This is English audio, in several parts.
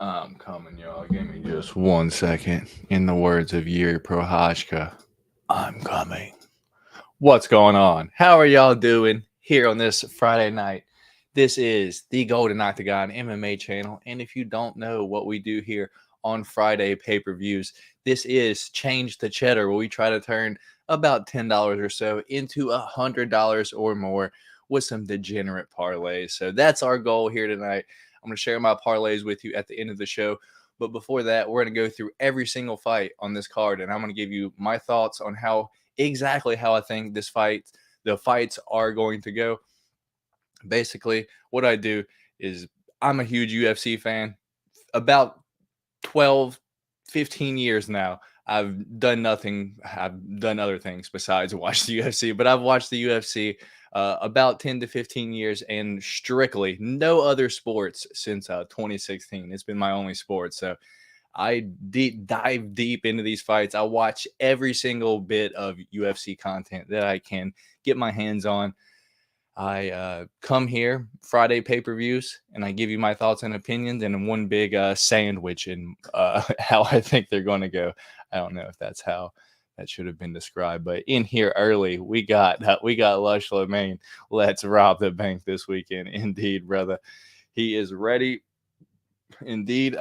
I'm coming, y'all. Give me just 1 second. In the words of Yuri Prohashka, I'm coming. What's going on? How are y'all doing here on this Friday night? This is the Golden Octagon MMA channel. And if you don't know what we do here on Friday pay-per-views, this is Change the Cheddar, where we try to turn about $10 or so into $100 or more with some degenerate parlays. So that's our goal here tonight. I'm going to share my parlays with you at the end of the show. But before that, we're going to go through every single fight on this card, and I'm going to give you my thoughts on exactly how I think the fights are going to go. Basically, what I do is I'm a huge UFC fan. About 12, 15 years now, I've done nothing. I've done other things besides watch the UFC, but I've watched the UFC about 10 to 15 years and strictly no other sports since 2016. It's been my only sport. So I dive deep into these fights. I watch every single bit of UFC content that I can get my hands on. I come here Friday pay-per-views and I give you my thoughts and opinions in one big sandwich and how I think they're going to go. I don't know if that's how that should have been described, but in here early we got Lush Lemaine. Let's rob the bank this weekend. Indeed, brother, he is ready. Indeed.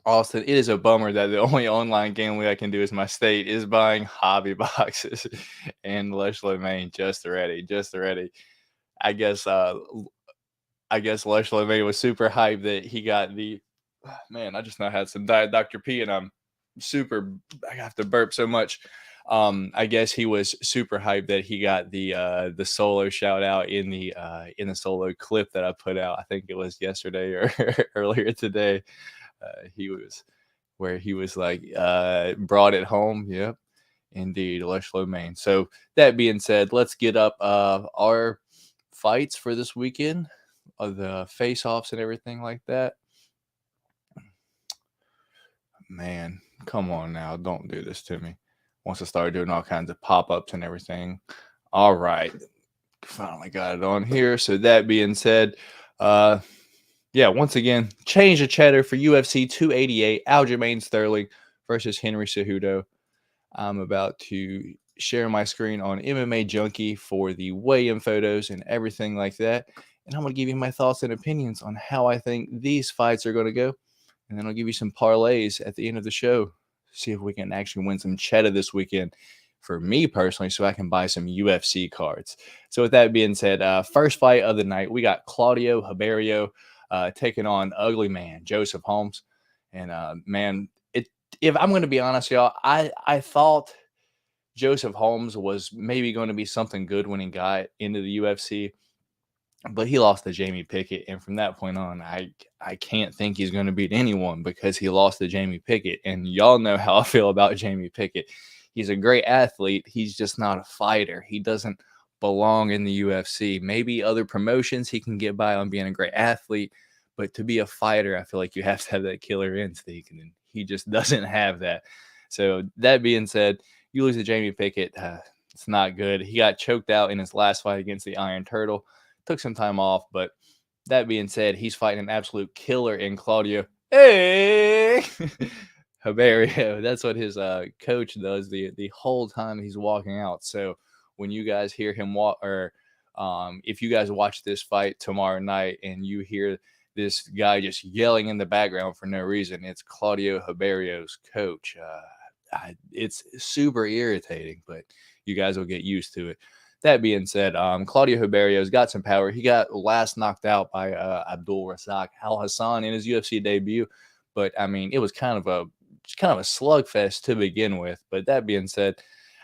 Austin, it is a bummer that the only online gambling I can do is my state is buying hobby boxes, and Lush Lemaine just ready. I guess Lush Lemaine was super hyped that he got the man. I just now had some Diet Dr. P, and I have to burp so much. I guess he was super hyped that he got the solo shout out in the solo clip that I put out. I think it was yesterday or earlier today. He was like brought it home. Yep, indeed, Lush Lemaine. So that being said, let's get up our fights for this weekend, the face-offs and everything like that. Man, come on now, don't do this to me. Wants to start doing all kinds of pop-ups and everything. All right, finally got it on here. So that being said, yeah, once again, change the cheddar for UFC 288, Aljamain Sterling versus Henry Cejudo. I'm about to share my screen on MMA Junkie for the weigh-in photos and everything like that. And I'm going to give you my thoughts and opinions on how I think these fights are going to go. And then I'll give you some parlays at the end of the show. See if we can actually win some cheddar this weekend for me personally, so I can buy some UFC cards. So with that being said, first fight of the night, we got Claudio Ribeiro taking on ugly man Joseph Holmes. And man, if I'm going to be honest, y'all, I thought Joseph Holmes was maybe going to be something good when he got into the UFC, but he lost to Jamie Pickett, and from that point on, I can't think he's going to beat anyone because he lost to Jamie Pickett. And y'all know how I feel about Jamie Pickett. He's a great athlete. He's just not a fighter. He doesn't belong in the UFC. Maybe other promotions he can get by on being a great athlete, but to be a fighter, I feel like you have to have that killer instinct, and he just doesn't have that. So that being said, you lose to Jamie Pickett. It's not good. He got choked out in his last fight against the Iron Turtle. Took some time off, but that being said, he's fighting an absolute killer in Claudio. Hey! Ribeiro. That's what his coach does the whole time he's walking out. So when you guys hear him walk, or if you guys watch this fight tomorrow night and you hear this guy just yelling in the background for no reason, it's Claudio Ribeiro's coach. It's super irritating, but you guys will get used to it. That being said, Claudio Ribeiro's got some power. He got last knocked out by Abdul Razak Al Hassan in his UFC debut, but I mean, it was kind of a slugfest to begin with. But that being said,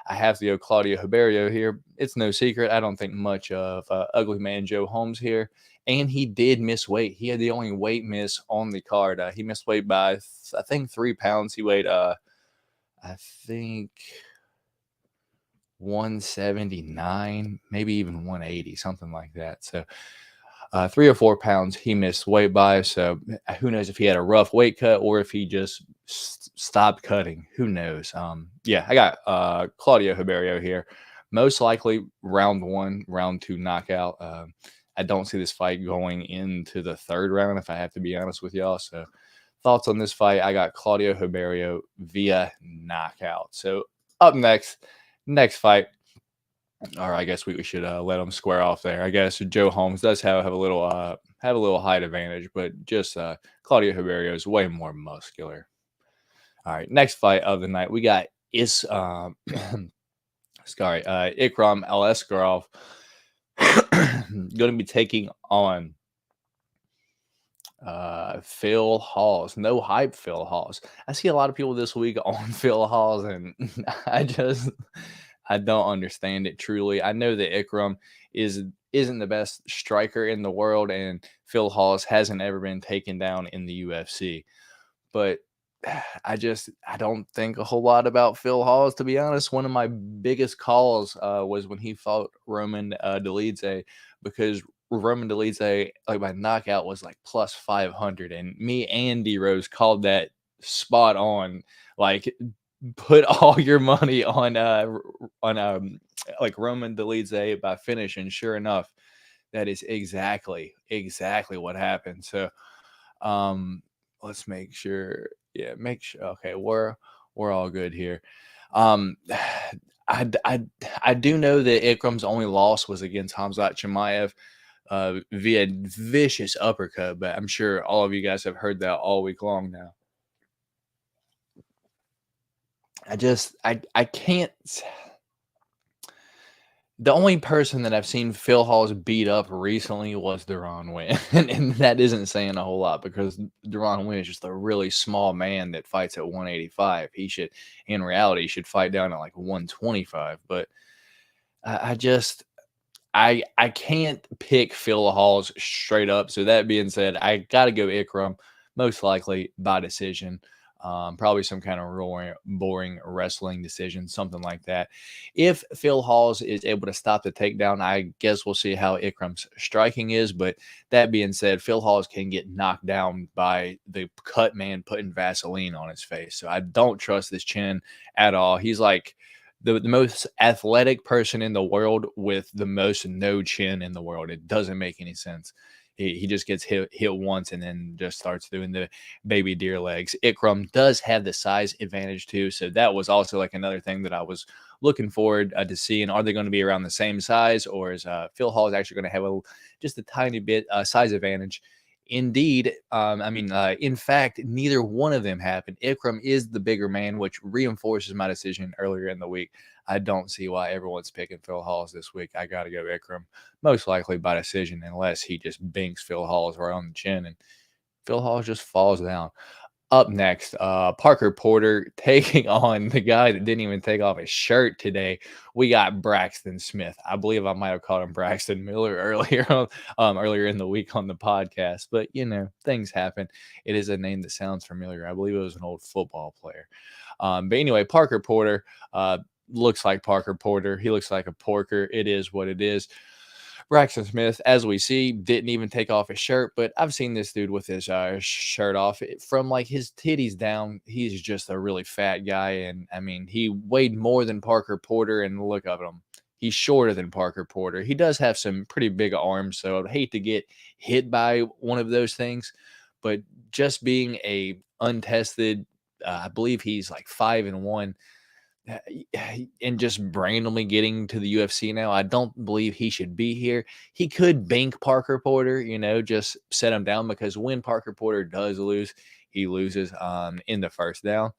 I have to go Claudio Ribeiro here. It's no secret. I don't think much of ugly man Joe Holmes here. And he did miss weight. He had the only weight miss on the card. He missed weight by, I think, 3 pounds. He weighed, I think, 179, maybe even 180, something like that. So 3 or 4 pounds he missed weight by. So who knows if he had a rough weight cut or if he just stopped cutting. Who knows? Yeah, I got Claudio Ribeiro here. Most likely round 1, round 2 knockout. I don't see this fight going into the 3rd round, if I have to be honest with y'all. So thoughts on this fight. I got Claudio Ribeiro via knockout. So up next fight. Or I guess we should let him square off there. I guess Joe Holmes does have a little height advantage, but just Claudio Ribeiro is way more muscular. All right, next fight of the night we got Ikram Al-Askarov going to be taking on Phil Hawes. No hype, Phil Hawes. I see a lot of people this week on Phil Hawes, and I don't understand it truly. I know that Ikram isn't the best striker in the world, and Phil Hawes hasn't ever been taken down in the UFC. But I don't think a whole lot about Phil Hawes, to be honest. One of my biggest calls was when he fought Roman Dolidze, because Roman Dolidze, like, by knockout, was like plus 500, and me and D Rose called that spot on. Like, put all your money on like Roman Dolidze by finish, and sure enough, that is exactly what happened. So let's make sure. Yeah, make sure. Okay, we're all good here. I do know that Ikram's only loss was against Hamzat Chimaev via vicious uppercut, but I'm sure all of you guys have heard that all week long now. I can't. The only person that I've seen Phil Hawes beat up recently was Deron Wynn, and that isn't saying a whole lot, because Deron Wynn is just a really small man that fights at 185. He should, in reality, fight down at like 125. But I can't pick Phil Hawes straight up. So that being said, I got to go Ikram, most likely by decision. Probably some kind of boring wrestling decision, something like that. If Phil Hawes is able to stop the takedown, I guess we'll see how Ikram's striking is. But that being said, Phil Hawes can get knocked down by the cut man putting Vaseline on his face. So I don't trust this chin at all. He's like the most athletic person in the world with the most no chin in the world. It doesn't make any sense. He just gets hit once and then just starts doing the baby deer legs. Ikram does have the size advantage too, so that was also like another thing that I was looking forward to seeing. Are they going to be around the same size, or is Phil Hall actually going to have just a tiny bit size advantage? Indeed, in fact, neither one of them happened. Ikram is the bigger man, which reinforces my decision earlier in the week. I don't see why everyone's picking Phil Hawes this week. I got to go Ikram, most likely by decision, unless he just binks Phil Hawes right on the chin and Phil Hawes just falls down. Up next, Parker Porter taking on the guy that didn't even take off his shirt today. We got Braxton Smith. I believe I might have called him Braxton Miller earlier in the week on the podcast, but things happen. It is a name that sounds familiar. I believe it was an old football player. But anyway, Parker Porter looks like Parker Porter. He looks like a porker. It is what it is. Braxton Smith, as we see, didn't even take off his shirt, but I've seen this dude with his shirt off. From like his titties down, he's just a really fat guy, and I mean, he weighed more than Parker Porter, and look at him. He's shorter than Parker Porter. He does have some pretty big arms, so I'd hate to get hit by one of those things, but just being a untested, I believe he's like 5-1, and just randomly getting to the UFC now, I don't believe he should be here. He could bink Parker Porter, just set him down, because when Parker Porter does lose, he loses in the first down.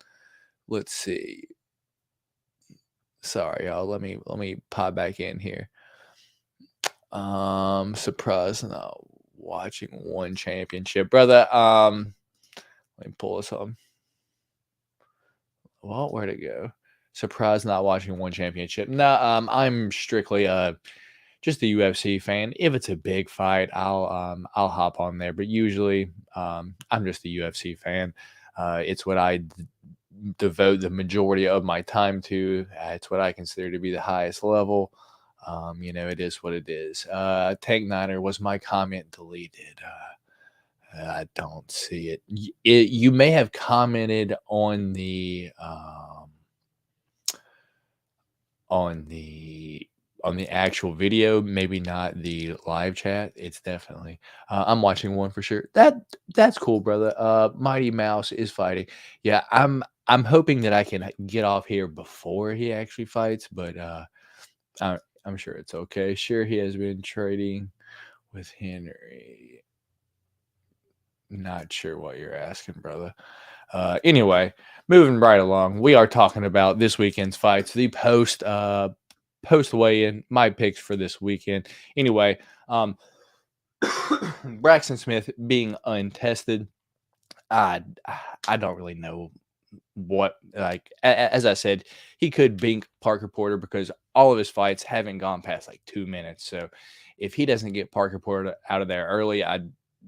Let's see. Sorry, y'all. Let me pop back in here. Surprise, not watching one championship, brother. Let me pull this up. Well, where'd it go? Surprised not watching one championship. No, I'm strictly just a UFC fan. If it's a big fight, I'll hop on there. But usually, I'm just a UFC fan. It's what I devote the majority of my time to. It's what I consider to be the highest level. It is what it is. Tank Niner, was my comment deleted? I don't see it. You may have commented on the on the actual video, maybe not the live chat. It's definitely I'm watching one for sure. That's cool, brother. Mighty Mouse is fighting. Yeah, I'm hoping that I can get off here before he actually fights, but I'm sure it's okay. Sure, he has been trading with Henry. Not sure what you're asking, brother. Anyway, moving right along, we are talking about this weekend's fights, the post weigh-in, my picks for this weekend. Anyway, Braxton Smith being untested, I I don't really know what, like, as I said, he could bink Parker Porter because all of his fights haven't gone past like 2 minutes. So if he doesn't get Parker Porter out of there early, I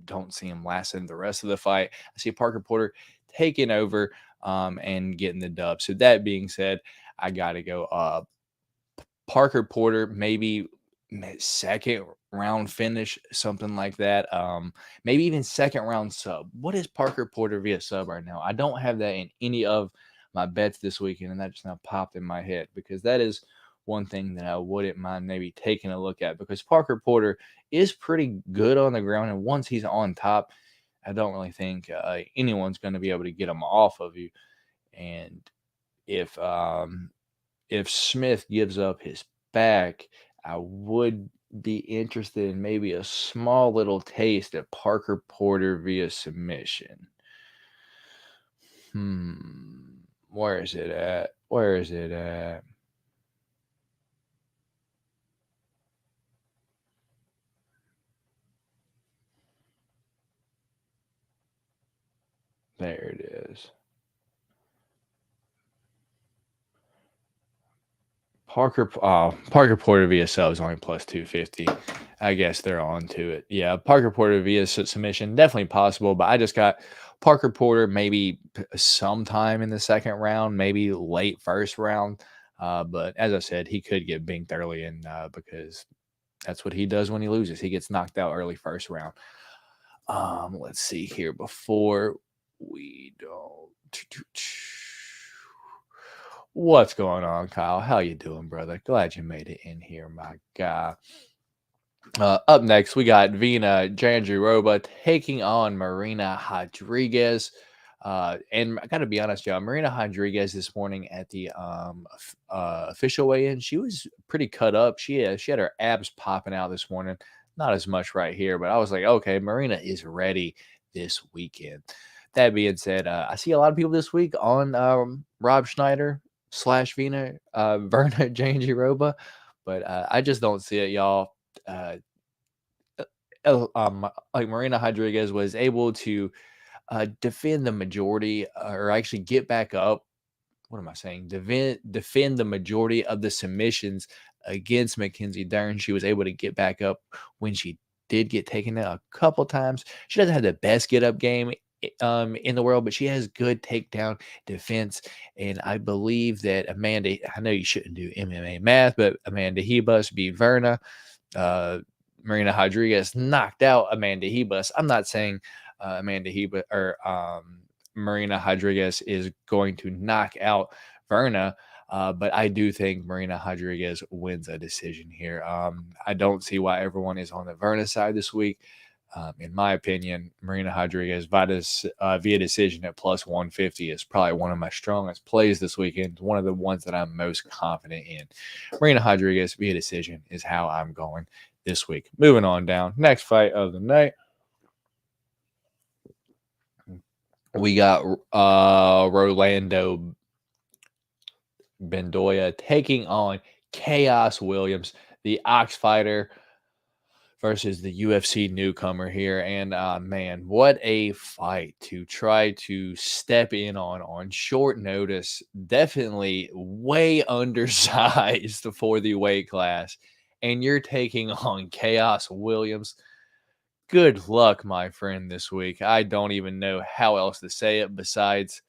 don't see him lasting the rest of the fight. I see Parker Porter taking over and getting the dub. So that being said, I got to go Parker Porter, maybe second round finish, something like that. Maybe even second round sub. What is Parker Porter via sub right now? I don't have that in any of my bets this weekend, and that just now popped in my head because that is one thing that I wouldn't mind maybe taking a look at because Parker Porter is pretty good on the ground, and once he's on top, I don't really think anyone's going to be able to get him off of you. And if Smith gives up his back, I would be interested in maybe a small little taste of Parker Porter via submission. Where is it at? Where is it at? There it is. Parker Porter via sub is only plus 250. I guess they're on to it. Yeah, Parker Porter via submission, definitely possible, but I just got Parker Porter maybe sometime in the second round, maybe late first round. But as I said, he could get binked early and because that's what he does when he loses. He gets knocked out early first round. Let's see here before we don't. What's going on, Kyle? How you doing, brother? Glad you made it in here, my guy. Up next, we got Vina Jandiroba taking on Marina Rodriguez. And I got to be honest, y'all, Marina Rodriguez this morning at the official weigh-in, she was pretty cut up. She had her abs popping out this morning. Not as much right here, but I was like, okay, Marina is ready this weekend. That being said, I see a lot of people this week on Rob Schneider / Vina Verna Jandiroba, but I just don't see it, y'all. Like Marina Rodriguez was able to defend the majority, or actually get back up. What am I saying? Defend the majority of the submissions against Mackenzie Dern. She was able to get back up when she did get taken out a couple times. She doesn't have the best get up game in the world, but she has good takedown defense. And I believe that Amanda, I know you shouldn't do MMA math, but Amanda Hebus beat Verna. Marina Rodriguez knocked out Amanda Hebus. I'm not saying Amanda Hebus or Marina Rodriguez is going to knock out Verna, but I do think Marina Rodriguez wins a decision here. I don't see why everyone is on the Verna side this week. In my opinion, Marina Rodriguez via decision at plus 150 is probably one of my strongest plays this weekend. One of the ones that I'm most confident in. Marina Rodriguez via decision is how I'm going this week. Moving on down. Next fight of the night. We got Rolando Bendoya taking on Chaos Williams, the Ox fighter, versus the UFC newcomer here. And man, what a fight to try to step in on short notice. Definitely way undersized for the weight class. And you're taking on Chaos Williams. Good luck, my friend, this week. I don't even know how else to say it besides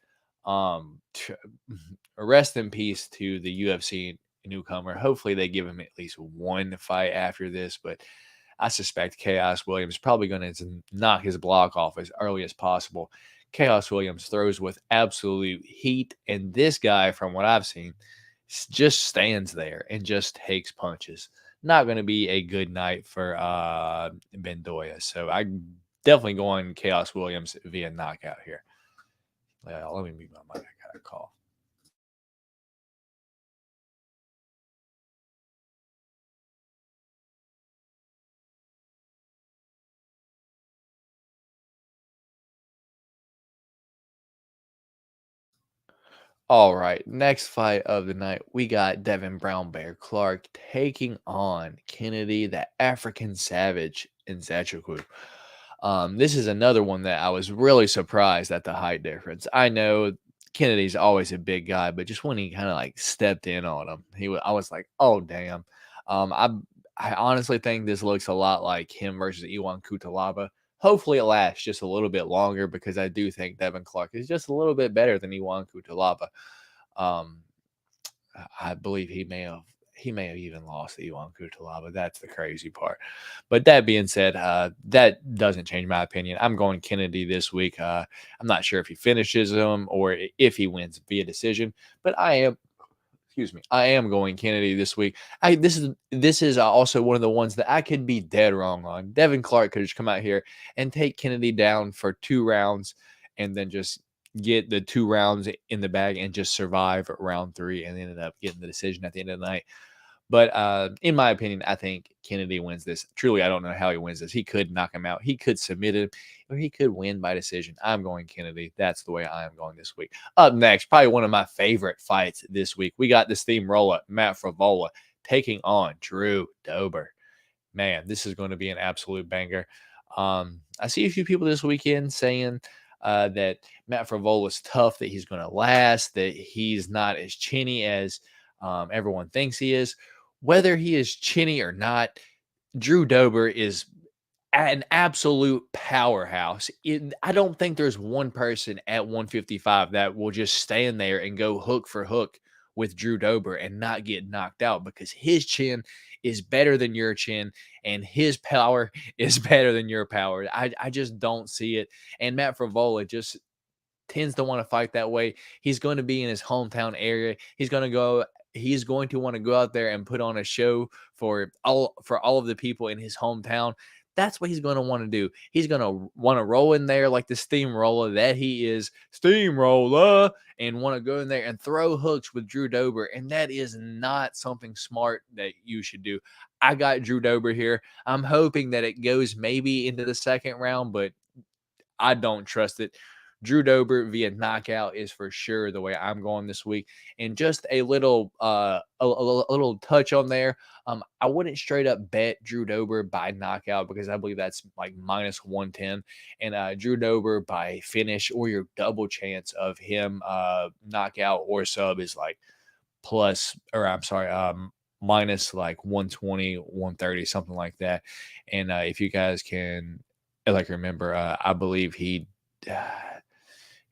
rest in peace to the UFC newcomer. Hopefully they give him at least one fight after this, but I suspect Chaos Williams is probably going to knock his block off as early as possible. Chaos Williams throws with absolute heat, and this guy, from what I've seen, just stands there and just takes punches. Not going to be a good night for Bendoya. So I definitely going Chaos Williams via knockout here. Let me mute my mic. I got a call. All right, next fight of the night, we got Devin Brown Bear Clark taking on Kennedy, the African Savage in Zejudo. This is another one that I was really surprised at the height difference. I know Kennedy's always a big guy, but just when he kind of like stepped in on him, I was like, oh damn. Um, I I honestly think this looks a lot like him versus Iwan Kutalaba. Hopefully it lasts just a little bit longer because I do think Devin Clark is just a little bit better than Iwan Kutalaba. Um, I believe he may have even lost to Iwan Kutalaba. That's the crazy part. But that being said, that doesn't change my opinion. I'm going Kennedy this week. I'm not sure if he finishes him or if he wins via decision, but I am going Kennedy this week. This is also one of the ones that I could be dead wrong on. Devin Clark could just come out here and take Kennedy down for 2 rounds and then just get the 2 rounds in the bag and just survive round 3 and ended up getting the decision at the end of the night. But in my opinion, I think Kennedy wins this. Truly, I don't know how he wins this. He could knock him out. He could submit him, or he could win by decision. I'm going Kennedy. That's the way I am going this week. Up next, probably one of my favorite fights this week. We got the steamroller, Matt Favola, taking on Drew Dober. Man, this is going to be an absolute banger. I see a few people this weekend saying that Matt Favola is tough, that he's going to last, that he's not as chinny as everyone thinks he is. Whether he is chinny or not, Drew Dober is an absolute powerhouse. I don't think there's one person at 155 that will just stand there and go hook for hook with Drew Dober and not get knocked out because his chin is better than your chin and his power is better than your power. I just don't see it. And Matt Favola just tends to want to fight that way. He's going to be in his hometown area. He's going to want to go out there and put on a show for all of the people in his hometown. That's what he's going to want to do. He's going to want to roll in there like the steamroller that he is, steamroller, and want to go in there and throw hooks with Drew Dober. And that is not something smart that you should do. I got Drew Dober here. I'm hoping that it goes maybe into the second round, but I don't trust it. Drew Dober via knockout is for sure the way I'm going this week. And just a little touch on there. I wouldn't straight up bet Drew Dober by knockout because I believe that's like minus 110. And Drew Dober by finish or your double chance of him knockout or sub is like minus like 120, 130, something like that. And if you guys can like remember, I believe uh,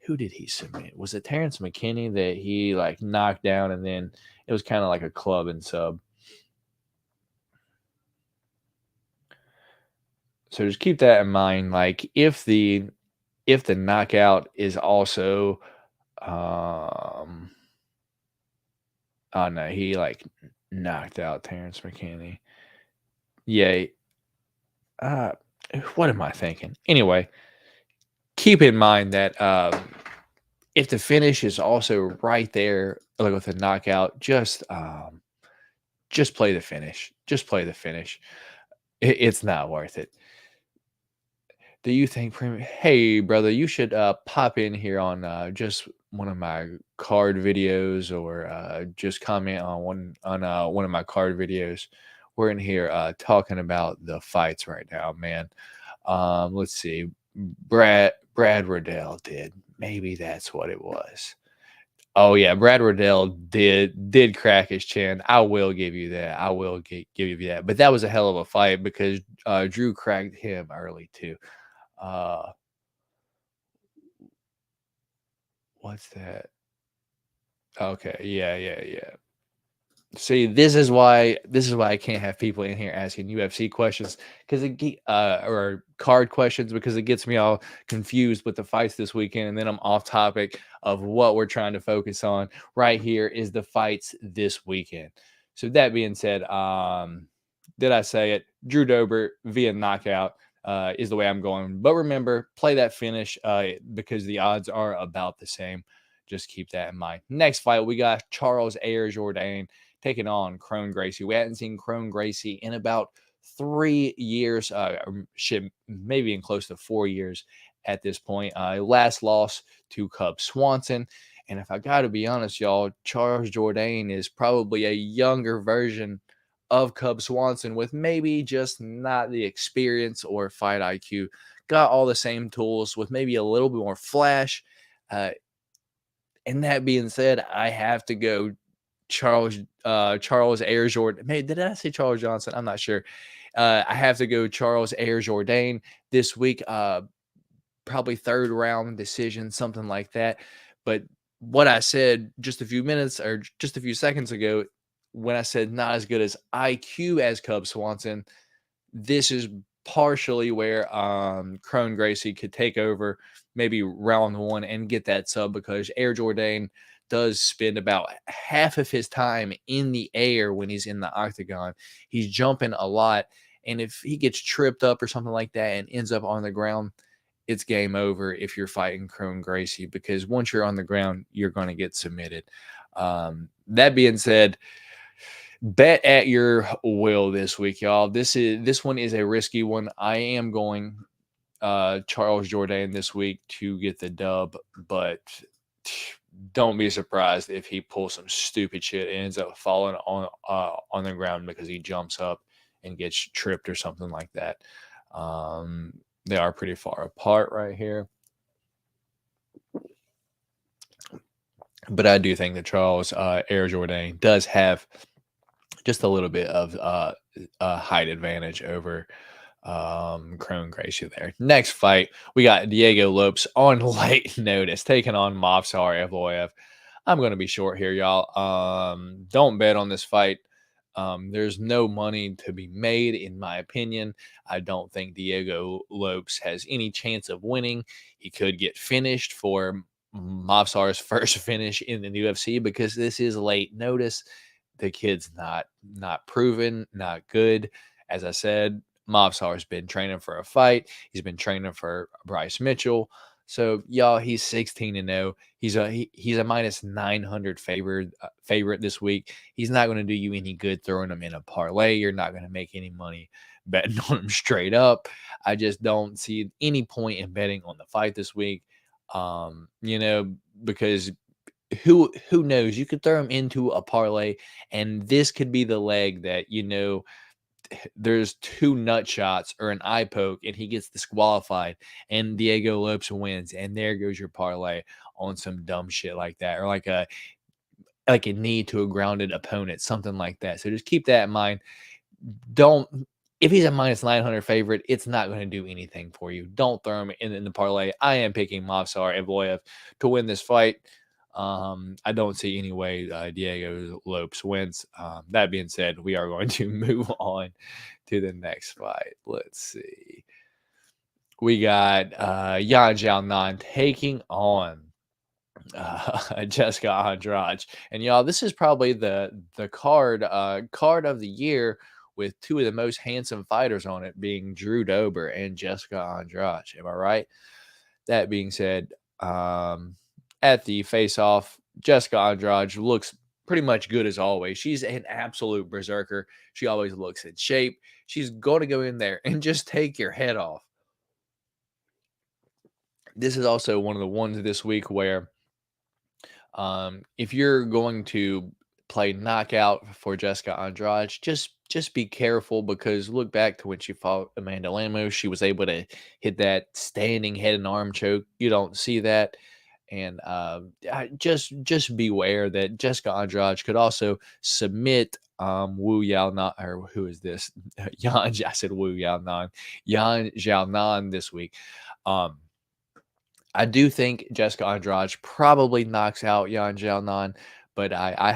who did he submit? Was it Terrence McKinney that he like knocked down and then it was kind of like a club and sub? So just keep that in mind. Like if the knockout is also oh no, he like knocked out Terrence McKinney. Yeah. Uh what am I thinking? Anyway, keep in mind that if the finish is also right there, like with a knockout, just play the finish. Just play the finish. It's not worth it. Do you think hey brother, you should pop in here on just one of my card videos or just comment on one of my card videos. We're in here talking about the fights right now, man. Let's see. Brad Riddell did. Maybe that's what it was. Oh yeah, Brad Riddell did crack his chin. I will give you that. I will give you that. But that was a hell of a fight because Drew cracked him early too. Uh, what's that? Okay, yeah. See, this is why I can't have people in here asking UFC questions because or card questions because it gets me all confused with the fights this weekend, and then I'm off topic of what we're trying to focus on. Right here is the fights this weekend. So that being said, did I say it? Drew Dober via knockout is the way I'm going. But remember, play that finish because the odds are about the same. Just keep that in mind. Next fight, we got Charles Air Jourdain taking on Crone Gracie. We hadn't seen Crone Gracie in about 3 years, shit, maybe in close to 4 years at this point. Last loss to Cub Swanson. And if I got to be honest, y'all, Charles Jourdain is probably a younger version of Cub Swanson with maybe just not the experience or fight IQ. Got all the same tools with maybe a little bit more flash. And that being said, I have to go Charles Air Jourdain. Hey, did I say Charles Johnson? I'm not sure. I have to go Charles Air Jourdain this week. Probably third round decision, something like that. But what I said just a few minutes or just a few seconds ago, when I said not as good as IQ as Cub Swanson, this is partially where Crone Gracie could take over maybe round one and get that sub because Air Jourdain does spend about half of his time in the air when he's in the octagon. He's jumping a lot. And if he gets tripped up or something like that and ends up on the ground, it's game over if you're fighting Crone Gracie because once you're on the ground, you're going to get submitted. That being said, bet at your will this week, y'all. This one is a risky one. I am going Charles Jourdain this week to get the dub, but don't be surprised if he pulls some stupid shit and ends up falling on the ground because he jumps up and gets tripped or something like that. They are pretty far apart right here. But I do think that Charles Air Jourdain does have just a little bit of height advantage over Crone Gracie there. Next fight, we got Diego Lopes on late notice taking on Movsar Evloev. I'm going to be short here, y'all. Don't bet on this fight. There's no money to be made, in my opinion. I don't think Diego Lopes has any chance of winning. He could get finished for Movsar's first finish in the UFC because this is late notice. The kid's not proven, not good. As I said, Movsar's been training for a fight. He's been training for Bryce Mitchell. So y'all, he's 16-0. He's a minus 900 favorite this week. He's not going to do you any good throwing him in a parlay. You're not going to make any money betting on him straight up. I just don't see any point in betting on the fight this week. Because who knows? You could throw him into a parlay, and this could be the leg that there's 2 nut shots or an eye poke, and he gets disqualified, and Diego Lopes wins, and there goes your parlay on some dumb shit like that, or like a knee to a grounded opponent, something like that. So just keep that in mind. If he's a minus 900 favorite, it's not going to do anything for you. Don't throw him in the parlay. I am picking Movsar Evloev to win this fight. I don't see any way Diego Lopes wins. That being said, we are going to move on to the next fight. Let's see. We got Yan Xiaonan taking on Jessica Andrade. And y'all, this is probably the card of the year with 2 of the most handsome fighters on it being Drew Dober and Jessica Andrade. Am I right? That being said, at the face-off, Jessica Andrade looks pretty much good as always. She's an absolute berserker. She always looks in shape. She's going to go in there and just take your head off. This is also one of the ones this week where if you're going to play knockout for Jessica Andrade, just be careful because look back to when she fought Amanda Lemos. She was able to hit that standing head and arm choke. You don't see that. And just beware that Jessica Andrade could also submit Wu Yaonan, or who is this? I said Wu Yaonan. Yan Xiaonan this week. I do think Jessica Andrade probably knocks out Yan Xiaonan, but I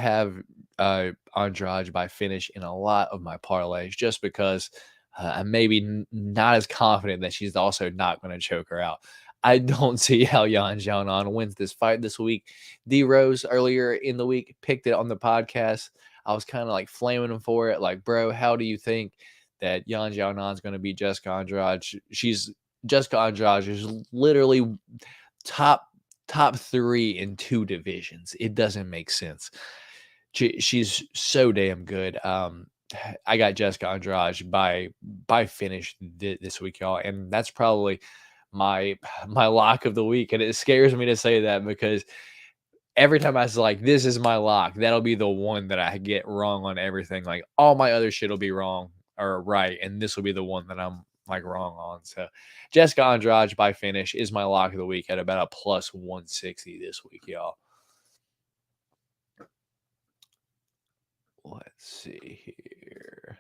Andrade by finish in a lot of my parlays just because I'm maybe not as confident that she's also not going to choke her out. I don't see how Yan Xiaonan wins this fight this week. D Rose earlier in the week picked it on the podcast. I was kind of like flaming him for it. Like, bro, how do you think that Yan Xiaonan is going to beat Jessica Andrade? Jessica Andrade is literally top 3 in 2 divisions. It doesn't make sense. She's so damn good. I got Jessica Andrade by finish this week, y'all, and that's probably my lock of the week. And it scares me to say that because every time I was like, this is my lock, that'll be the one that I get wrong on everything. Like all my other shit will be wrong or right, and this will be the one that I'm like wrong on. So Jessica Andrade by finish is my lock of the week at about a plus 160 this week, y'all. Let's see here.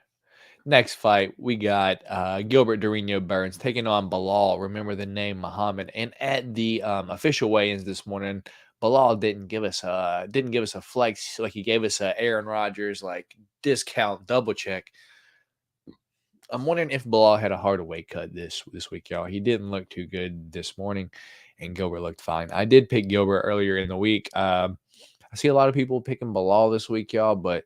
Next fight, we got Gilbert Durinho Burns taking on Bilal. Remember the name Muhammad. And at the official weigh-ins this morning, Bilal didn't give us a flex like he gave us a Aaron Rodgers like discount double check. I'm wondering if Bilal had a harder weight cut this week, y'all. He didn't look too good this morning, and Gilbert looked fine. I did pick Gilbert earlier in the week. I see a lot of people picking Bilal this week, y'all, but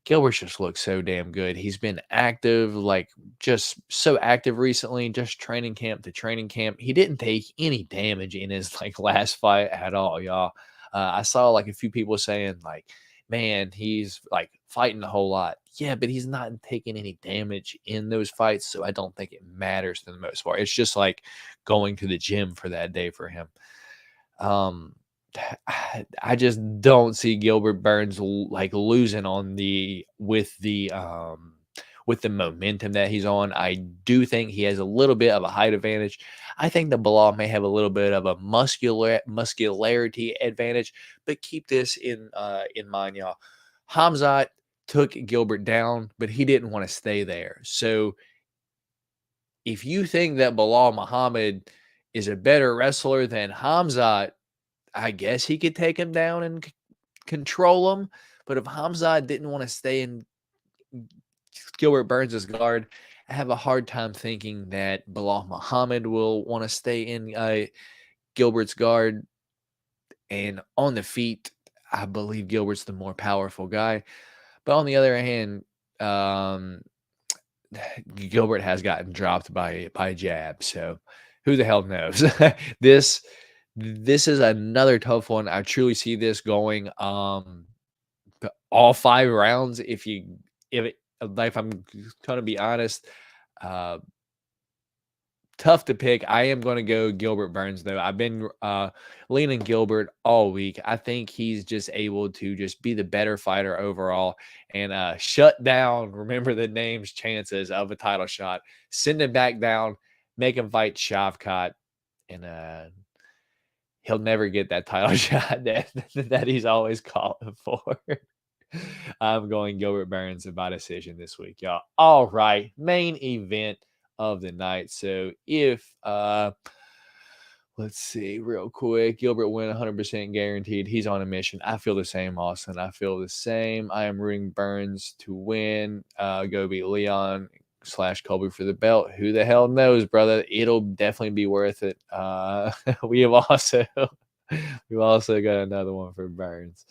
Gilbert just looks so damn good. He's been active, like just so active recently, just training camp to training camp. He didn't take any damage in his like last fight at all, y'all. I saw like a few people saying like, man, he's like fighting a whole lot. Yeah, but he's not taking any damage in those fights, so I don't think it matters for the most part. It's just like going to the gym for that day for him. I just don't see Gilbert Burns like losing on with the momentum that he's on. I do think he has a little bit of a height advantage. I think the Bilal may have a little bit of a muscularity advantage, but keep this in mind, y'all. Hamzat took Gilbert down, but he didn't want to stay there. So if you think that Bilal Muhammad is a better wrestler than Hamzat, I guess he could take him down and control him. But if Hamzat didn't want to stay in Gilbert Burns' guard, I have a hard time thinking that Bilal Muhammad will want to stay in Gilbert's guard. And on the feet, I believe Gilbert's the more powerful guy. But on the other hand, Gilbert has gotten dropped by jab. So who the hell knows? This is another tough one. I truly see this going all 5 rounds. If I'm going to be honest, tough to pick. I am going to go Gilbert Burns though. I've been leaning Gilbert all week. I think he's just able to just be the better fighter overall and shut down. Remember the name's chances of a title shot. Send him back down. Make him fight Shavkat, and he'll never get that title shot that he's always calling for. I'm going Gilbert Burns by decision this week, y'all. All right, main event of the night. So if let's see real quick, Gilbert win 100% guaranteed. He's on a mission. I feel the same, Austin. I feel the same. I am rooting Burns to win. Go beat Leon / Colby for the belt. Who the hell knows, brother? It'll definitely be worth it. We've also got another one for Burns.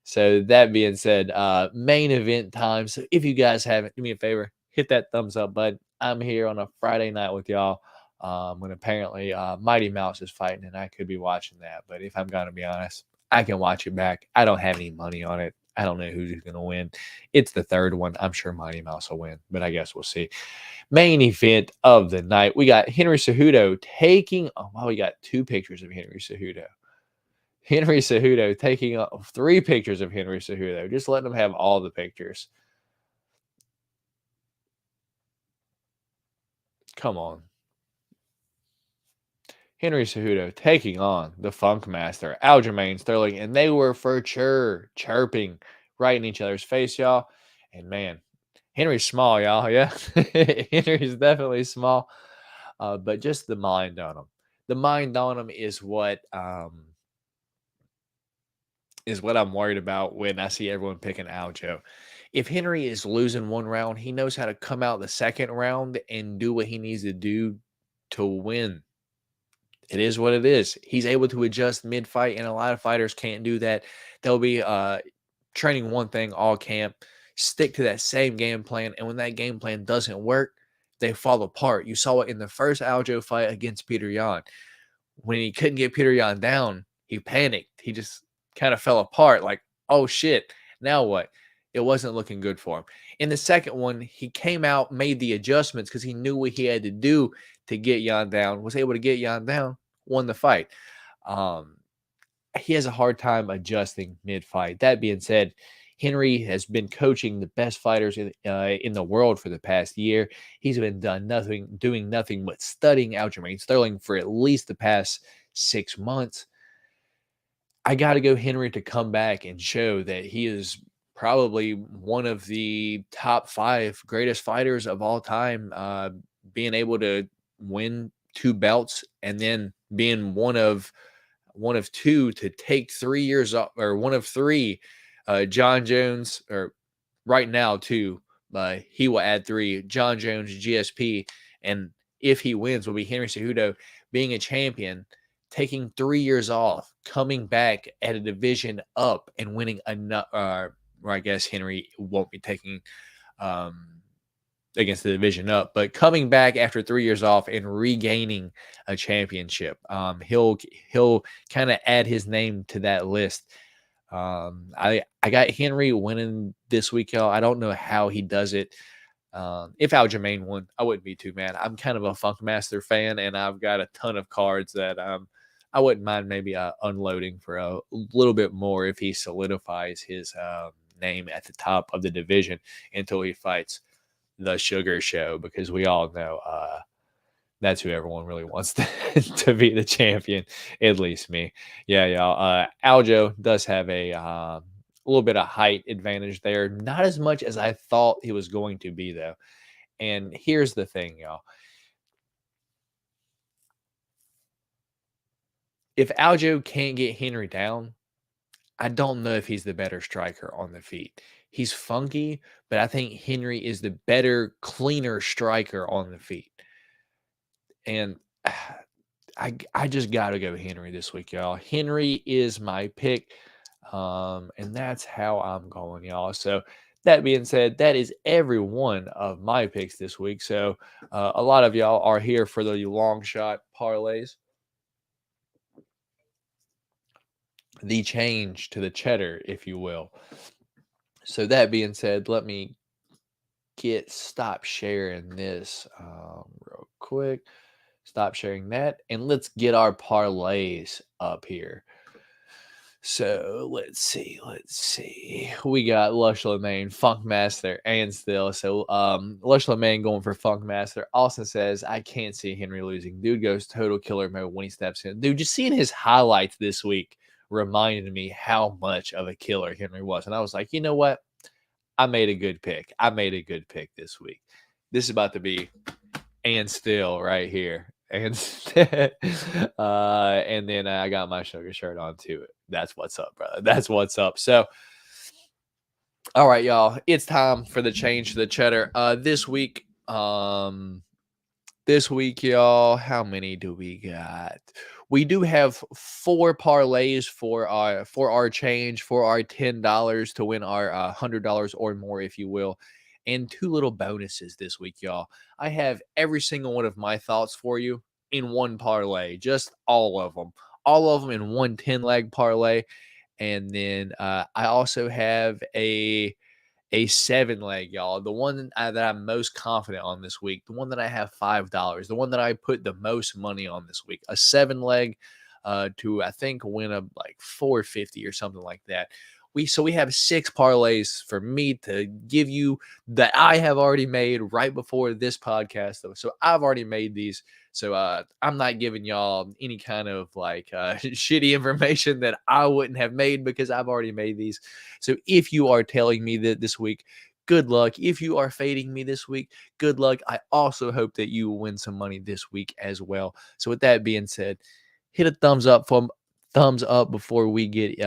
So that being said, main event time. So if you guys haven't, do me a favor, hit that thumbs up button. I'm here on a Friday night with y'all when apparently Mighty Mouse is fighting, and I could be watching that. But if I'm going to be honest, I can watch it back. I don't have any money on it. I don't know who's going to win. It's the third one. I'm sure Mighty Mouse will win, but I guess we'll see. Main event of the night. We got Henry Cejudo taking – we got 2 pictures of Henry Cejudo. Henry Cejudo taking 3 pictures of Henry Cejudo. Just letting them have all the pictures. Come on. Henry Cejudo taking on the Funkmaster, Aljamain Sterling, and they were for sure chirping right in each other's face, y'all. And man, Henry's small, y'all. Yeah, Henry's definitely small, but just the mind on him. The mind on him is what is what I'm worried about when I see everyone picking Aljo. If Henry is losing one round, he knows how to come out the second round and do what he needs to do to win. It is what it is. He's able to adjust mid-fight, and a lot of fighters can't do that. They'll be training one thing all camp, stick to that same game plan, and when that game plan doesn't work, they fall apart. You saw it in the first Aljo fight against Peter Yan. When he couldn't get Peter Yan down, he panicked. He just kind of fell apart like, oh shit, now what? It wasn't looking good for him. In the second one, he came out, made the adjustments because he knew what he had to do to get Yan down, was able to get Yan down, won the fight. Um, he has a hard time adjusting mid-fight. That being said, Henry has been coaching the best fighters in the world for the past year. He's been doing nothing but studying Aljamain Sterling for at least the past 6 months. I got to go Henry to come back and show that he is probably one of the top 5 greatest fighters of all time, being able to win 2 belts and then being one of 2 to take 3 years off, or one of 3. John Jones, or right now 2, he will add 3. John Jones, GSP, and if he wins, will be Henry Cejudo being a champion, taking 3 years off, coming back at a division up and winning another. Or I guess Henry won't be taking against the division up, but coming back after 3 years off and regaining a championship. He'll kind of add his name to that list. I got Henry winning this week, y'all. I don't know how he does it. If Aljamain won, I wouldn't be too mad. I'm kind of a Funkmaster fan, and I've got a ton of cards that I wouldn't mind maybe unloading for a little bit more if he solidifies his name at the top of the division until he fights the Sugar Show, because we all know that's who everyone really wants to be the champion, at least me. Yeah, y'all. Aljo does have a little bit of height advantage there. Not as much as I thought he was going to be, though. And here's the thing, y'all. If Aljo can't get Henry down, I don't know if he's the better striker on the feet. He's funky, but I think Henry is the better, cleaner striker on the feet. And I just got to go Henry this week, y'all. Henry is my pick, and that's how I'm going, y'all. So that being said, that is every one of my picks this week. So a lot of y'all are here for the long shot parlays. The change to the cheddar, if you will. So that being said, let me stop sharing this real quick. Stop sharing that, and let's get our parlays up here. So let's see. We got Lush Lemaine, Funkmaster, and still. So Lush Lemaine going for Funkmaster. Austin says, I can't see Henry losing. Dude goes total killer mode when he steps in. Dude, just seeing his highlights this week reminded me how much of a killer Henry was. And I was like, you know what? I made a good pick. This week. This is about to be and still right here. And and then I got my sugar shirt on too. That's what's up, brother. That's what's up. So, all right, y'all. It's time for the change to the cheddar. This week, y'all, how many do we got? We do have 4 parlays for our change, for our $10 to win our $100 or more, if you will, and 2 little bonuses this week, y'all. I have every single one of my thoughts for you in one parlay, just all of them in one 10-leg parlay, and then I also have a 7-leg, y'all. The one that I'm most confident on this week, the one that I have $5, the one that I put the most money on this week, a 7-leg to I think win a like 450 or something like that. We have 6 parlays for me to give you that I have already made right before this podcast, though. So I've already made these. So I'm not giving y'all any kind of like shitty information that I wouldn't have made, because I've already made these. So if you are telling me that this week, good luck. If you are fading me this week, good luck. I also hope that you will win some money this week as well. So with that being said, hit a thumbs up thumbs up before we get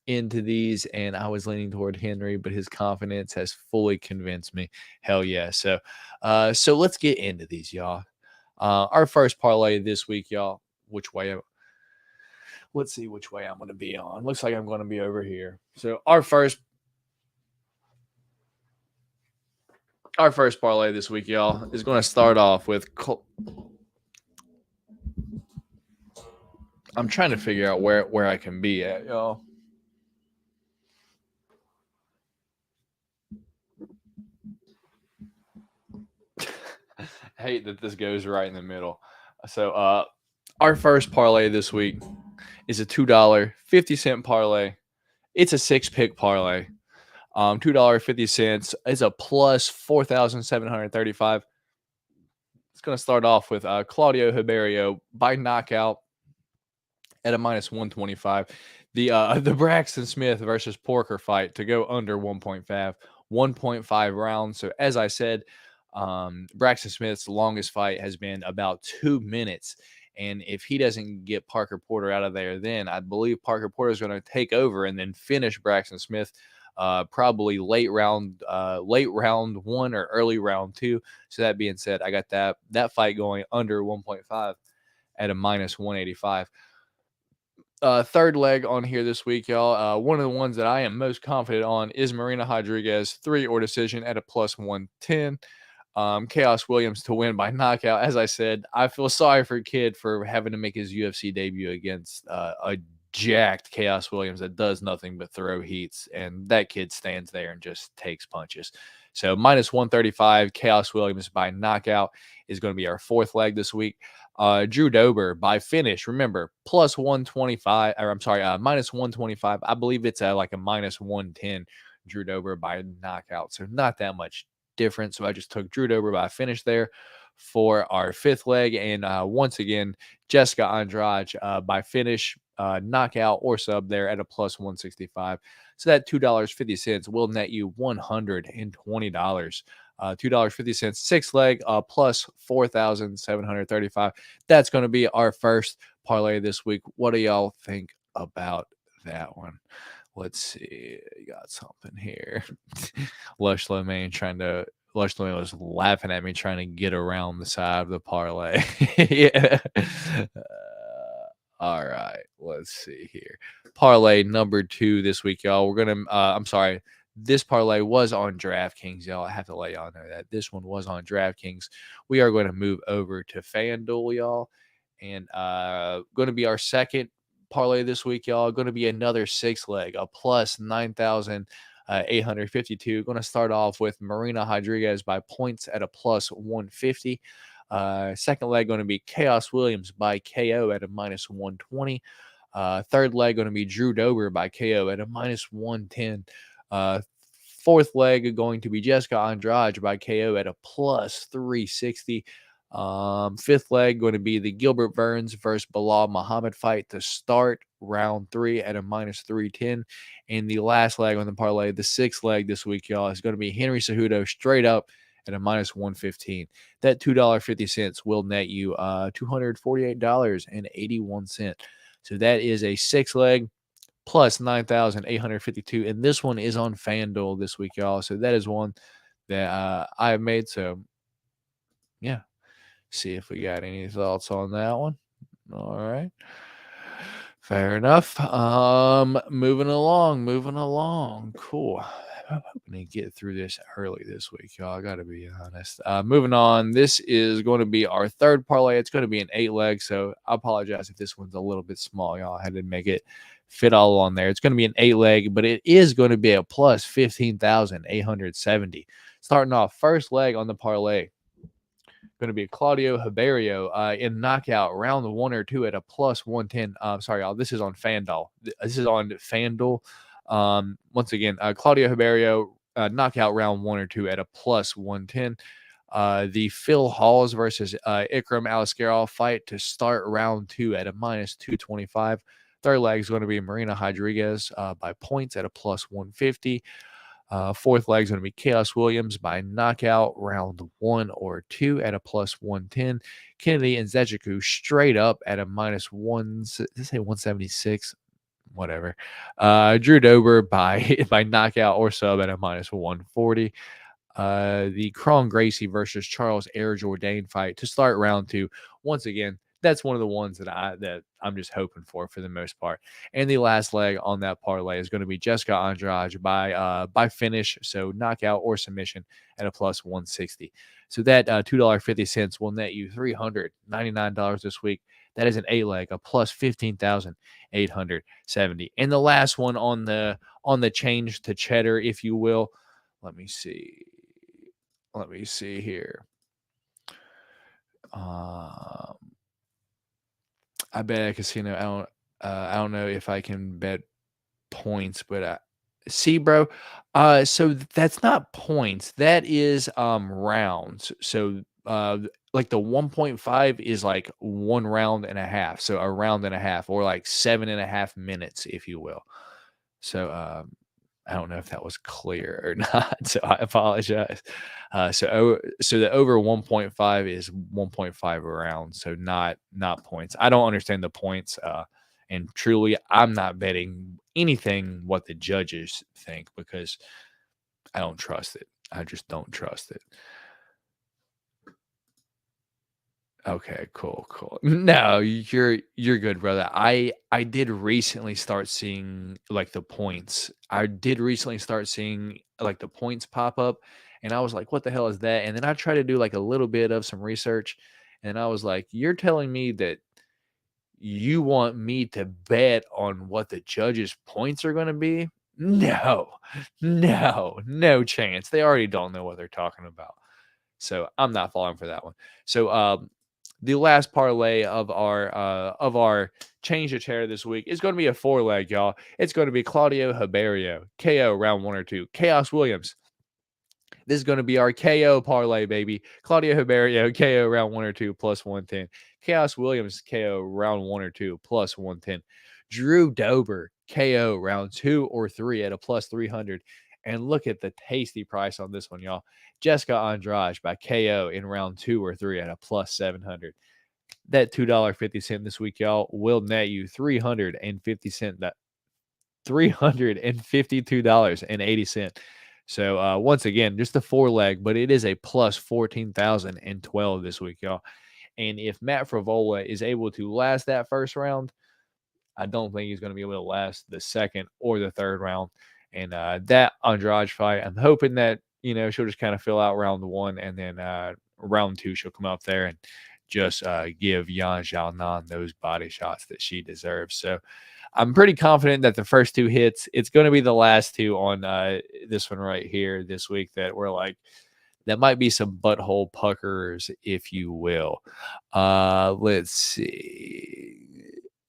into these, and I was leaning toward Henry, but his confidence has fully convinced me. Hell yeah. So let's get into these, y'all. Our first parlay this week, y'all. Let's see which way I'm going to be on. Looks like I'm going to be over here. So our first parlay this week, y'all, is going to start off with. I'm trying to figure out where I can be at, y'all. I hate that this goes right in the middle. So our first parlay this week is a $2.50 parlay. It's a 6-pick parlay. $2.50 is a plus 4,735. It's going to start off with Claudio Ribeiro by knockout at a minus 125. The Braxton Smith versus Porker fight to go under 1.5 rounds. So as I said, Braxton Smith's longest fight has been about 2 minutes. And if he doesn't get Parker Porter out of there, then I believe Parker Porter is going to take over and then finish Braxton Smith probably late round 1 or early round 2. So that being said, I got that fight going under 1.5 at a minus 185. Third leg on here this week, y'all. One of the ones that I am most confident on is Marina Rodriguez 3 or decision at a plus 110. Chaos Williams to win by knockout. As I said, I feel sorry for Kid for having to make his UFC debut against a jacked Chaos Williams that does nothing but throw heats, and that kid stands there and just takes punches. So minus 135, Chaos Williams by knockout is going to be our fourth leg this week. Drew Dober by finish. Remember, plus 125, or I'm sorry, minus 125. I believe it's like a minus 110 Drew Dober by knockout. So not that much different. So I just took Drew Dober by finish there for our fifth leg. And once again, Jessica Andrade by finish, knockout or sub there at a plus 165. So that $2.50 will net you $120. $2.50, sixth leg, plus 4,735. That's going to be our first parlay this week. What do y'all think about that one? Let's see. You got something here. Lush Lomain was laughing at me trying to get around the side of the parlay. Yeah. All right. Let's see here. Parlay number 2 this week, y'all. We're going to, this parlay was on DraftKings, y'all. I have to let y'all know that this one was on DraftKings. We are going to move over to FanDuel, y'all, and going to be our second parlay this week, y'all. Going to be another 6 leg, a plus 9,852. Going to start off with Marina Rodriguez by points at a plus 150. Second leg going to be Chaos Williams by KO at a minus 120. Third leg going to be Drew Dober by KO at a minus 110. Fourth leg going to be Jessica Andrade by KO at a plus 360. Fifth leg going to be the Gilbert Burns versus Bilal Muhammad fight to start round 3 at a minus 310. And the last leg on the parlay, the sixth leg this week, y'all, is going to be Henry Cejudo straight up at a minus 115. That $2.50 will net you $248.81. So that is a 6 leg plus 9,852. And this one is on FanDuel this week, y'all. So that is one that I have made. So, yeah. See if we got any thoughts on that one. All right. Fair enough. Moving along. Cool. I'm hoping to get through this early this week, y'all. I got to be honest. Moving on. This is going to be our third parlay. It's going to be an 8 leg. So I apologize if this one's a little bit small, y'all. I had to make it fit all on there. It's going to be an 8 leg, but it is going to be a plus 15,870. Starting off first leg on the parlay. Going to be Claudio Ribeiro in knockout round 1 or 2 at a plus 110. Sorry, y'all. This is on FanDuel. Once again, Claudio Ribeiro knockout round 1 or 2 at a plus 110. The Phil Halls versus Ikram Aliskerov fight to start round 2 at a minus 225. Third leg is going to be Marina Rodriguez by points at a plus 150. Fourth leg is going to be Chaos Williams by knockout round 1 or 2 at a plus 110. Kennedy and Zejiku straight up at a minus 1. Did I say 176? Whatever. Drew Dober by knockout or sub at a minus 140. The Kron Gracie versus Charles Air Jourdain fight to start round 2. Once again, that's one of the ones that I'm just hoping for the most part. And the last leg on that parlay is going to be Jessica Andrade by finish, so knockout or submission at a plus 160. So that $2.50 will net you $399 this week. That is an 8-leg, a plus 15,870. And the last one on the change to Cheddar, if you will. Let me see here. I bet at casino. I don't know if I can bet points, but see, bro. So that's not points. That is rounds. So like the 1.5 is like 1 round and a half. So a round and a half, or like 7.5 minutes, if you will. So I don't know if that was clear or not, so I apologize. So the over 1.5 is 1.5 around, so not points. I don't understand the points, and truly, I'm not betting anything what the judges think because I don't trust it. I just don't trust it. Okay, cool. No, you're good, brother. I did recently start seeing like the points. I did recently start seeing like the points pop up, and I was like, "What the hell is that?" And then I tried to do like a little bit of some research, and I was like, "You're telling me that you want me to bet on what the judges' points are going to be? No, no chance. They already don't know what they're talking about." So I'm not falling for that one. So the last parlay of our change of chair this week is going to be a 4-leg, y'all. It's going to be Claudio Hiberio, KO round 1 or 2. Chaos Williams. This is going to be our KO parlay, baby. Claudio Hiberio, KO round 1 or 2 plus 110. Chaos Williams, KO round 1 or 2 plus 110. Drew Dober, KO round 2 or 3 at a plus 300. And look at the tasty price on this one, y'all. Jessica Andrade by KO in round 2 or 3 at a plus 700. That $2.50 this week, y'all, will net you $352.80. So once again, just a 4-leg, but it is a plus 14,012 this week, y'all. And if Matt Frivola is able to last that first round, I don't think he's going to be able to last the second or the third round. And that Andrade fight, I'm hoping that, she'll just kind of fill out round 1, and then round 2, she'll come up there and just give Yan Xiaonan those body shots that she deserves. So I'm pretty confident that the first 2 hits, it's going to be the last 2 on this one right here this week that we're like, that might be some butthole puckers, if you will. Let's see.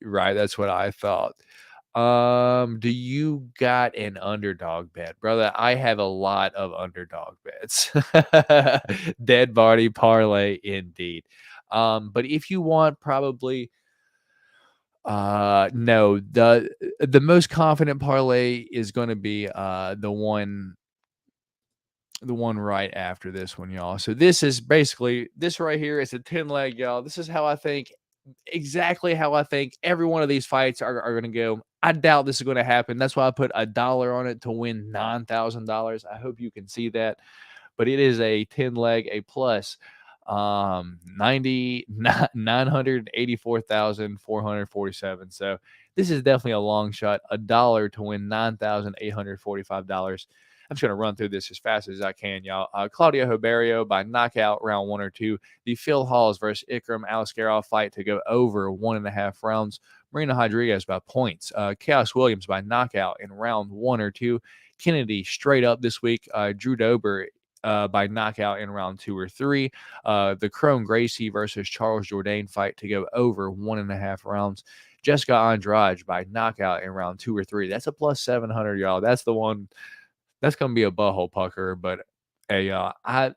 Right, that's what I thought. Do you got an underdog bet, brother? I have a lot of underdog bets. Dead body parlay indeed. But if you want, probably no, the most confident parlay is going to be the one right after this one, y'all. So this is basically, this right here is a 10-leg, y'all. This is how I think, exactly how I think every one of these fights are going to go. I doubt this is going to happen. That's why I put $1 on it to win $9,000. I hope you can see that. But it is a 10-leg, a plus 984,447. So this is definitely a long shot. $1 to win $9,845. I'm just going to run through this as fast as I can, y'all. Claudio Hiberio by knockout round 1 or 2. The Phil Halls versus Ikram Aliskerov fight to go over 1.5 rounds. Marina Rodriguez by points. Chaos Williams by knockout in round 1 or 2. Kennedy straight up this week. Drew Dober by knockout in round 2 or 3. The Kron Gracie versus Charles Jourdain fight to go over 1.5 rounds. Jessica Andrade by knockout in round 2 or 3. That's a plus 700, y'all. That's the one. That's going to be a butthole pucker, but Andrade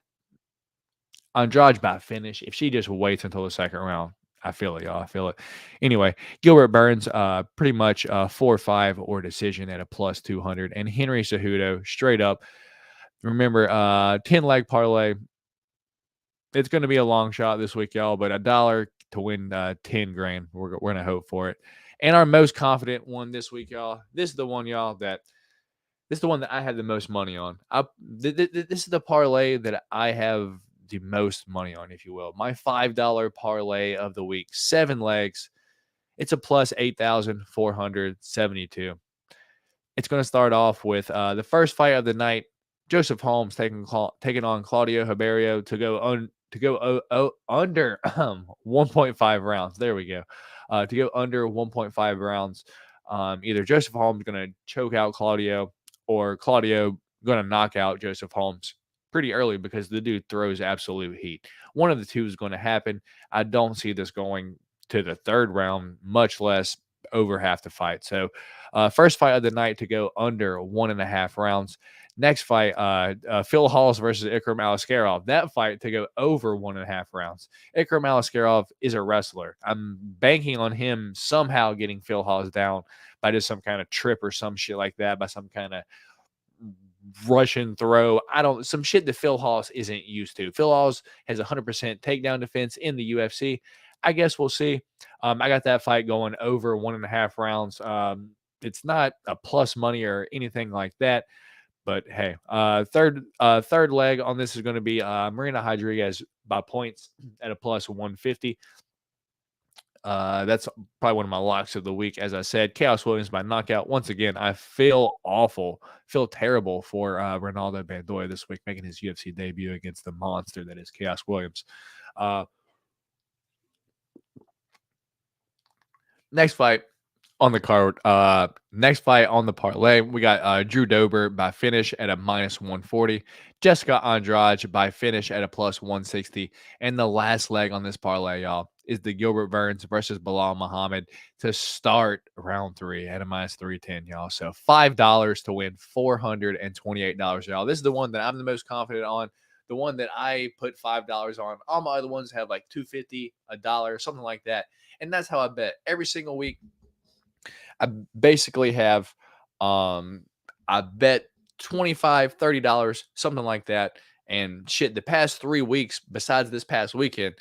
by finish, if she just waits until the second round, I feel it, y'all. I feel it. Anyway, Gilbert Burns, pretty much 4-5 or decision at a plus 200. And Henry Cejudo, straight up. Remember, 10 leg parlay. It's going to be a long shot this week, y'all, but $1 to win 10 grand. We're going to hope for it. And our most confident one this week, y'all. This is the one, y'all, this is the one that I had the most money on. This is the parlay that I have the most money on, if you will. My $5 parlay of the week, 7 legs. It's a plus 8,472. It's going to start off with the first fight of the night. Joseph Holmes taking on Claudio Haberio to go under 1.5 rounds. There we go. To go under 1.5 rounds. Either Joseph Holmes going to choke out Claudio, or Claudio going to knock out Joseph Holmes pretty early, because the dude throws absolute heat. One of the two is going to happen. I don't see this going to the third round, much less over half the fight. So first fight of the night to go under 1.5 rounds. Next fight, Phil Halls versus Ikram Aliskerov. That fight to go over 1.5 rounds. Ikram Aliskerov is a wrestler. I'm banking on him somehow getting Phil Halls down by just some kind of trip or some shit like that, by some kind of Russian throw. Some shit that Phil Halls isn't used to. Phil Halls has 100% takedown defense in the UFC. I guess we'll see. I got that fight going over 1.5 rounds. It's not a plus money or anything like that. But hey, third leg on this is going to be Marina Rodriguez by points at a plus 150. That's probably one of my locks of the week. As I said, Chaos Williams by knockout. Once again, I feel terrible for Ronaldo Bandoya this week, making his UFC debut against the monster that is Chaos Williams. Next fight on the card. Next fight on the parlay, we got Drew Dober by finish at a minus 140. Jessica Andrade by finish at a plus 160. And the last leg on this parlay, y'all, is the Gilbert Burns versus Bilal Muhammad to start round 3 at a minus 310, y'all. So $5 to win $428, y'all. This is the one that I'm the most confident on. The one that I put $5 on. All my other ones have like $2.50, $1, something like that. And that's how I bet every single week. I basically have I bet $25, $30, something like that. And shit, the past 3 weeks, besides this past weekend,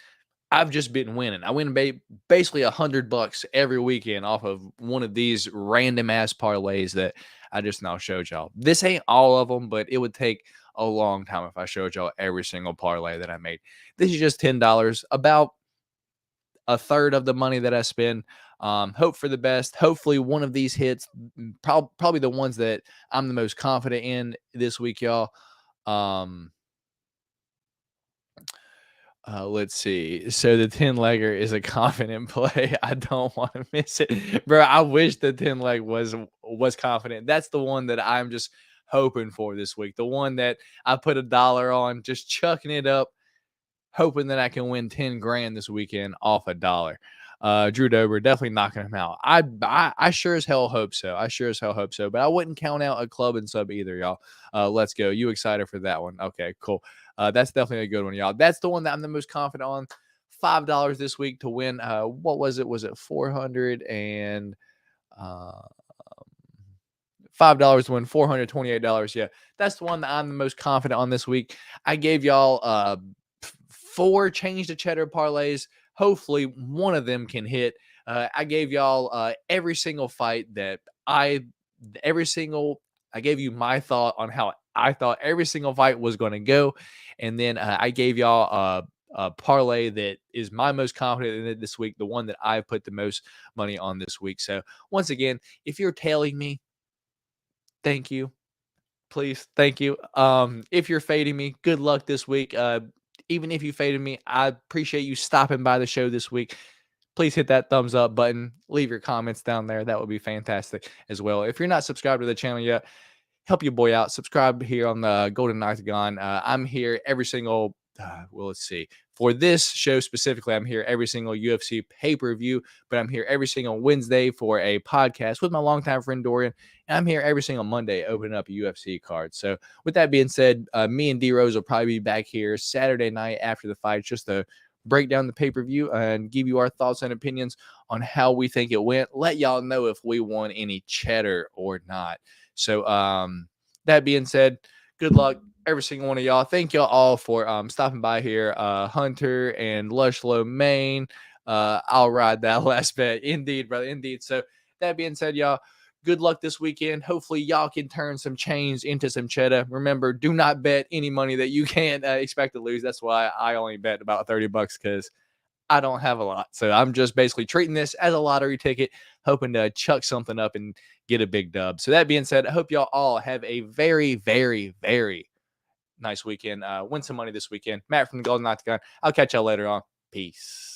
I've just been winning. I win basically $100 every weekend off of one of these random ass parlays that I just now showed y'all. This ain't all of them, but it would take a long time if I showed y'all every single parlay that I made. This is just $10, about a third of the money that I spend. Hope for the best. Hopefully one of these hits, probably the ones that I'm the most confident in this week, y'all. Let's see. So the 10-legger is a confident play. I don't want to miss it. Bro, I wish the 10-leg was confident. That's the one that I'm just hoping for this week. The one that I put $1 on, just chucking it up, hoping that I can win 10 grand this weekend off $1. Drew Dober, definitely knocking him out. I sure as hell hope so. But I wouldn't count out a club and sub either, y'all. Let's go. You excited for that one? Okay, cool. That's definitely a good one, y'all. That's the one that I'm the most confident on. $5 this week to win. What was it? Was it 400 and $5 to win $428? Yeah, that's the one that I'm the most confident on this week. I gave y'all 4 change to cheddar parlays. Hopefully one of them can hit. I gave y'all every single fight that I gave you my thought on how I thought every single fight was going to go. And then I gave y'all a parlay that is my most confident in it this week, the one that I put the most money on this week. So once again, if you're tailing me, thank you. Please, thank you. If you're fading me, good luck this week. Even if you faded me, I appreciate you stopping by the show this week. Please hit that thumbs up button. Leave your comments down there. That would be fantastic as well. If you're not subscribed to the channel yet, help your boy out. Subscribe here on the Golden Octagon. I'm here every single, let's see. For this show specifically, I'm here every single UFC pay-per-view, but I'm here every single Wednesday for a podcast with my longtime friend Dorian, and I'm here every single Monday opening up a UFC card. So with that being said, me and D-Rose will probably be back here Saturday night after the fight just to break down the pay-per-view and give you our thoughts and opinions on how we think it went. Let y'all know if we won any cheddar or not. So that being said, good luck, every single one of y'all. Thank y'all all for stopping by here. Hunter and Lushlow, Maine. I'll ride that last bet. Indeed, brother. Indeed. So that being said, y'all, good luck this weekend. Hopefully, y'all can turn some change into some cheddar. Remember, do not bet any money that you can't expect to lose. That's why I only bet about $30 because I don't have a lot. So I'm just basically treating this as a lottery ticket, hoping to chuck something up and get a big dub. So that being said, I hope y'all all have a very, very, very nice weekend. Win some money this weekend. Matt from the Golden Octagon. I'll catch y'all later on. Peace.